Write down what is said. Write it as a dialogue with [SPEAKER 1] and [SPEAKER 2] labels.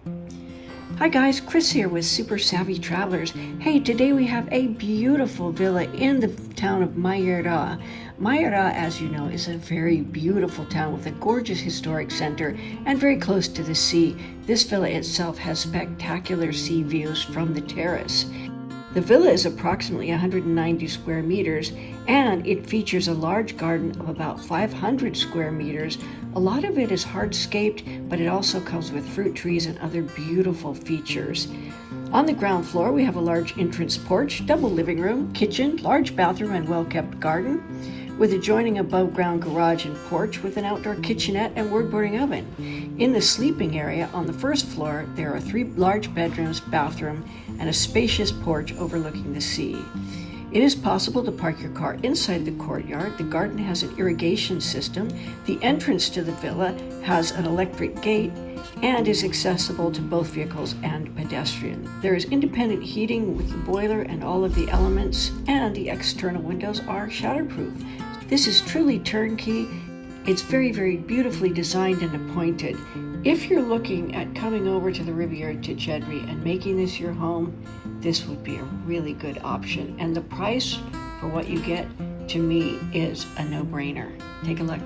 [SPEAKER 1] Hi guys, Chris here with Super Savvy Travelers. Hey, today we have a beautiful villa in the town of Maiera. Maiera, as you know, is a very beautiful town with a gorgeous historic center and very close to the sea. This villa itself has spectacular sea views from the terrace. The villa is approximately 190 square meters, and it features a large garden of about 500 square meters. A lot of it is hardscaped, but it also comes with fruit trees and other beautiful features. On the ground floor, we have a large entrance porch, double living room, kitchen, large bathroom, and well-kept garden, with adjoining above-ground garage and porch with an outdoor kitchenette and wood-burning oven. In the sleeping area on the first floor, there are 3 large bedrooms, bathroom, and a spacious porch overlooking the sea. It is possible to park your car inside the courtyard. The garden has an irrigation system. The entrance to the villa has an electric gate and is accessible to both vehicles and pedestrian. There is independent heating with the boiler and all of the elements, and the external windows are shatterproof. This is truly turnkey. It's very, very beautifully designed and appointed. If you're looking at coming over to the Riviera to Cedri and making this your home, this would be a really good option. And the price for what you get, to me, is a no-brainer. Take a look.